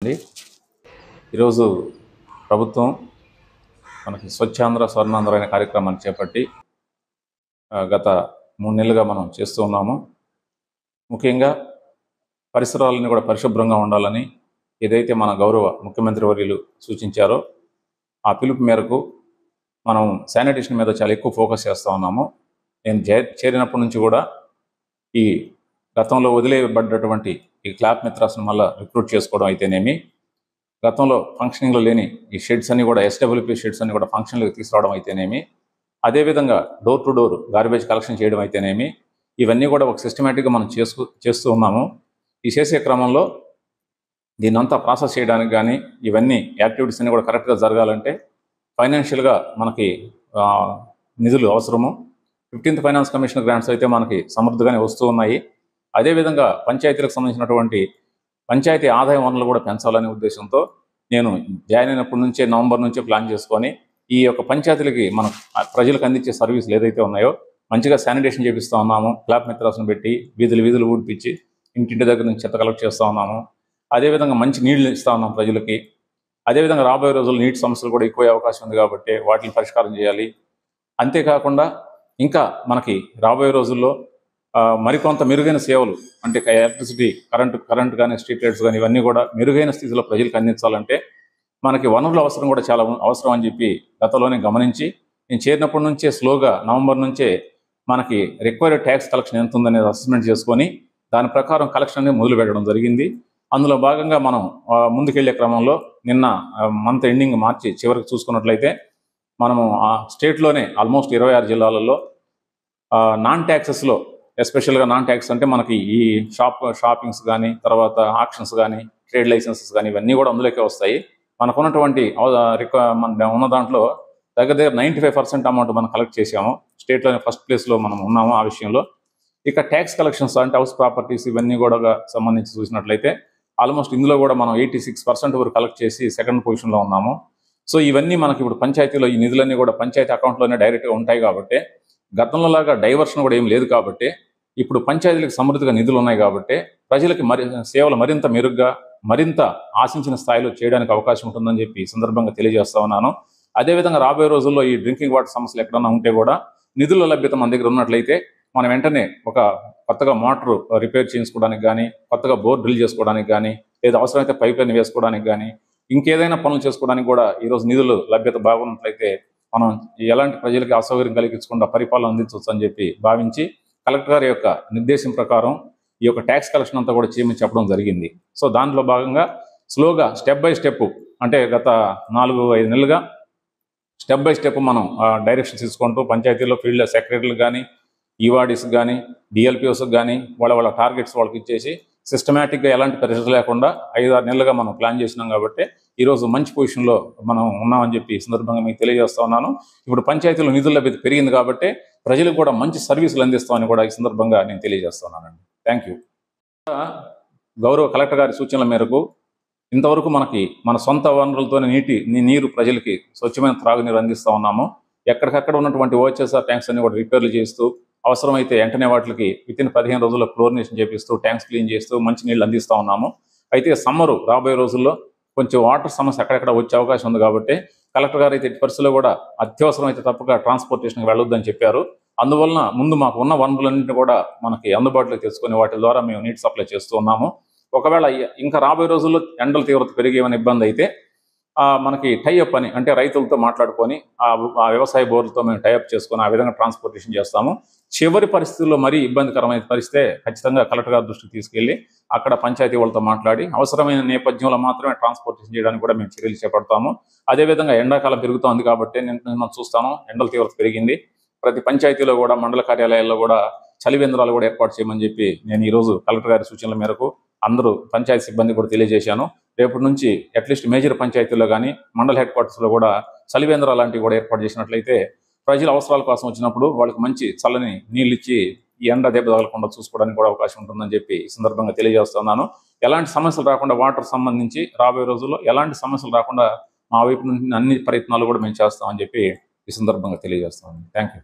అండి ఈరోజు ప్రభుత్వం మనకి స్వచ్ఛాంధ్ర స్వర్ణాంధ్ర అనే కార్యక్రమాన్ని చేపట్టి గత 3 నెలలుగా మనం చేస్తూ ఉన్నాము. ముఖ్యంగా పరిసరాలను కూడా పరిశుభ్రంగా ఉండాలని ఏదైతే మన గౌరవ ముఖ్యమంత్రి వర్యులు సూచించారో ఆ పిలుపు మేరకు మనం శానిటేషన్ మీద చాలా ఎక్కువ ఫోకస్ చేస్తూ ఉన్నాము. నేను చేరినప్పటి నుంచి కూడా ఈ గతంలో వదిలేయబడ్డటువంటి ఈ క్లాప్ మిత్రాస్ను మళ్ళీ రిక్రూట్ చేసుకోవడం అయితేనేమి, గతంలో ఫంక్షనింగ్లో లేని ఈ షెడ్స్ అన్ని కూడా ఎస్డబ్ల్యూపీ షెడ్స్ అన్ని కూడా ఫంక్షన్లోకి తీసుకురావడం అయితేనేమి, అదేవిధంగా door to door garbage collection చేయడం అయితేనేమి, ఇవన్నీ కూడా ఒక సిస్టమేటిక్గా మనం చేస్తూ ఉన్నాము. ఈ చేసే క్రమంలో దీన్నంతా ప్రాసెస్ చేయడానికి కానీ ఇవన్నీ యాక్టివిటీస్ అన్ని కూడా కరెక్ట్గా జరగాలంటే ఫైనాన్షియల్గా మనకి నిధులు అవసరము. 15th ఫైనాన్స్ కమిషన్ గ్రాంట్స్ అయితే మనకి సమృద్ధిగానే వస్తూ ఉన్నాయి. అదేవిధంగా పంచాయతీలకు సంబంధించినటువంటి పంచాయతీ ఆదాయ వనరులు కూడా పెంచాలనే ఉద్దేశంతో నేను జాయిన్ అయినప్పటి నుంచే నవంబర్ నుంచే ప్లాన్ చేసుకొని ఈ యొక్క పంచాయతీలకి మనం ప్రజలకు అందించే సర్వీసులు ఏదైతే ఉన్నాయో మంచిగా శానిటేషన్ చేపిస్తూ ఉన్నాము. క్లాప్ మిత్రాస్ను పెట్టి వీధులు ఊడిపించి ఇంటింటి దగ్గర నుంచి చెత్త కలెక్ట్ చేస్తూ ఉన్నాము. అదేవిధంగా మంచి నీళ్లు ఇస్తూ ఉన్నాం ప్రజలకి. అదేవిధంగా రాబోయే రోజుల్లో నీటి సమస్యలు కూడా ఎక్కువ అవకాశం ఉంది కాబట్టి వాటిని పరిష్కారం చేయాలి. అంతేకాకుండా ఇంకా మనకి రాబోయే రోజుల్లో మరికొంత మెరుగైన సేవలు అంటే ఎలక్ట్రిసిటీ కరెంట్ కానీ స్ట్రీట్ లైట్స్ కానీ ఇవన్నీ కూడా మెరుగైన స్థితిలో ప్రజలకు అందించాలంటే మనకి వనరుల అవసరం కూడా చాలా అవసరం అని చెప్పి గతంలోనే గమనించి నేను చేరినప్పటి నుంచే స్లోగా నవంబర్ నుంచే మనకి రిక్వైర్డ్ ట్యాక్స్ కలెక్షన్ ఎంత ఉందనేది అసెస్మెంట్ చేసుకొని దాని ప్రకారం కలెక్షన్ అనేది మొదలు పెట్టడం జరిగింది. అందులో భాగంగా మనం ముందుకెళ్లే క్రమంలో నిన్న మంత్ ఎండింగ్ మార్చి చివరికి చూసుకున్నట్లయితే మనము ఆ స్టేట్లోనే ఆల్మోస్ట్ 26 జిల్లాలలో నాన్ ట్యాక్సెస్లో ఎస్పెషల్గా నాన్ ట్యాక్స్ అంటే మనకి ఈ షాపింగ్స్ కానీ తర్వాత ఆక్షన్స్ కానీ ట్రేడ్ లైసెన్సెస్ కానీ ఇవన్నీ కూడా అందులోకే వస్తాయి. మనకు ఉన్నటువంటి ఉన్న దాంట్లో దగ్గర 95% అమౌంట్ మనం కలెక్ట్ చేసాము. స్టేట్లోనే ఫస్ట్ ప్లేస్లో మనం ఉన్నాము ఆ విషయంలో. ఇక ట్యాక్స్ కలెక్షన్స్ అంటే హౌస్ ప్రాపర్టీస్ ఇవన్నీ కూడా సంబంధించి చూసినట్లయితే ఆల్మోస్ట్ ఇందులో కూడా మనం 86% వరకు కలెక్ట్ చేసి సెకండ్ పొజిషన్లో ఉన్నాము. సో ఇవన్నీ మనకి ఇప్పుడు పంచాయతీలో ఈ నిధులన్నీ కూడా పంచాయతీ అకౌంట్లోనే డైరెక్ట్గా ఉంటాయి కాబట్టి గతంలో లాగా డైవర్షన్ కూడా ఏం లేదు కాబట్టి ఇప్పుడు పంచాయతీలకు సమృద్ధిగా నిధులు ఉన్నాయి కాబట్టి ప్రజలకి సేవలు మరింత మెరుగ్గా మరింత ఆశించిన స్థాయిలో చేయడానికి అవకాశం ఉంటుందని చెప్పి ఈ సందర్భంగా తెలియజేస్తా ఉన్నాను. అదేవిధంగా రాబోయే రోజుల్లో ఈ డ్రింకింగ్ వాటర్ సమస్యలు ఎక్కడన్నా ఉంటే కూడా నిధుల లభ్యత మన దగ్గర ఉన్నట్లయితే మనం వెంటనే ఒక కొత్తగా మోటార్ రిపేర్ చేయించుకోవడానికి కానీ కొత్తగా బోర్ డ్రిల్ చేసుకోవడానికి కానీ లేదా అవసరమైతే పైప్ లైన్ వేసుకోవడానికి కానీ ఇంకేదైనా పనులు చేసుకోవడానికి కూడా ఈరోజు నిధులు లభ్యత బాగున్నట్లయితే మనం ఎలాంటి ప్రజలకి అసౌకర్యం కలిగించకుండా పరిపాలన అందించవచ్చు అని చెప్పి భావించి కలెక్టర్ గారి యొక్క నిర్దేశం ప్రకారం ఈ యొక్క ట్యాక్స్ కలెక్షన్ అంతా కూడా చేయమని చెప్పడం జరిగింది. సో దాంట్లో భాగంగా స్లోగా స్టెప్ బై స్టెప్ అంటే గత 4-5 నెలలుగా స్టెప్ బై స్టెప్ మనం డైరెక్షన్ తీసుకుంటూ పంచాయతీలో ఫీల్డ్ సెక్రటరీలు కానీ ఈవాడీస్కి కానీ డిఎల్పిఓస్కి కానీ వాళ్ళ టార్గెట్స్ వాళ్ళకి ఇచ్చేసి సిస్టమేటిక్గా ఎలాంటి పరిస్థితి లేకుండా 5-6 నెలలుగా మనం ప్లాన్ చేసినాం కాబట్టి ఈరోజు మంచి పొజిషన్లో మనం ఉన్నామని చెప్పి ఈ సందర్భంగా మీకు తెలియజేస్తా ఉన్నాను. ఇప్పుడు పంచాయతీలో నిధుల లభ్యత పెరిగింది కాబట్టి ప్రజలకు కూడా మంచి సర్వీసులు అందిస్తామని కూడా ఈ సందర్భంగా నేను తెలియజేస్తున్నానండి. Thank you. గౌరవ కలెక్టర్ గారి సూచనల మేరకు ఇంతవరకు మనకి మన సొంత వనరులతోనే నీరు ప్రజలకి స్వచ్ఛమైన త్రాగునీరు అందిస్తూ ఉన్నాము. ఎక్కడికక్కడ ఉన్నటువంటి ఓహెచ్ఎస్ఆర్ ట్యాంక్స్ అన్ని కూడా రిపేర్లు చేస్తూ అవసరమైతే వెంటనే వాటికి వితిన్ 15 రోజుల్లో క్లోరినేషన్ చేపిస్తూ ట్యాంక్స్ క్లీన్ చేస్తూ మంచి నీళ్ళు అందిస్తూ ఉన్నాము. అయితే సమ్మరు రాబోయే రోజుల్లో కొంచెం వాటర్ సమస్య అక్కడెక్కడ వచ్చే అవకాశం ఉంది కాబట్టి కలెక్టర్ గారు అయితే ఎట్టి పరిస్థితుల్లో కూడా అత్యవసరం అయితే తప్పక ట్రాన్స్పోర్టేషన్కి వెళ్ళొద్దని చెప్పారు. అందువలన ముందు మాకు ఉన్న వనరులన్నింటినీ కూడా మనకి అందుబాటులోకి తెచ్చుకొని వాటి ద్వారా మేము నీటి సప్లై చేస్తూ ఉన్నాము. ఒకవేళ ఇంకా రాబోయే రోజుల్లో ఎండల తీవ్రత పెరిగేమని ఇబ్బంది అయితే మనకి టైఅప్ అని అంటే రైతులతో మాట్లాడుకొని ఆ వ్యవసాయ బోర్లతో మేము టైఅప్ చేసుకొని ఆ విధంగా ట్రాన్స్పోర్టేషన్ చేస్తాము. చివరి పరిస్థితుల్లో మరీ ఇబ్బందికరమైన పరిస్థితే ఖచ్చితంగా కలెక్టర్ గారి దృష్టికి తీసుకెళ్లి అక్కడ పంచాయతీ వాళ్ళతో మాట్లాడి అవసరమైన నేపథ్యంలో మాత్రమే ట్రాన్స్పోర్టేషన్ చేయడానికి కూడా మేము చర్యలు చేపడతాము. అదేవిధంగా ఎండాకాలం పెరుగుతోంది కాబట్టి నేను చూస్తాను ఎండల తీవ్రత పెరిగింది. ప్రతి పంచాయతీలో కూడా మండల కార్యాలయాల్లో కూడా చలివేంద్రాలు కూడా ఏర్పాటు చేయమని చెప్పి నేను ఈరోజు కలెక్టర్ గారి సూచనల మేరకు అందరూ పంచాయతీ సిబ్బంది కూడా తెలియజేశాను. రేపటి నుంచి అట్లీస్ట్ మేజర్ పంచాయతీల్లో కానీ మండల హెడ్ క్వార్టర్స్లో కూడా చలివేంద్ర లాంటివి కూడా ఏర్పాటు చేసినట్లయితే ప్రజల అవసరాల కోసం వచ్చినప్పుడు వాళ్ళకి మంచి చల్లని నీళ్ళు ఇచ్చి ఈ ఎండ దెబ్బ తగలకుండా చూసుకోవడానికి కూడా అవకాశం ఉంటుందని చెప్పి ఈ సందర్భంగా తెలియజేస్తున్నాను. ఎలాంటి సమస్యలు రాకుండా వాటర్ సంబంధించి రాబోయే రోజుల్లో ఎలాంటి సమస్యలు రాకుండా మా వైపు నుంచి అన్ని ప్రయత్నాలు కూడా మేము చేస్తామని చెప్పి ఈ సందర్భంగా తెలియజేస్తాను. Thank you.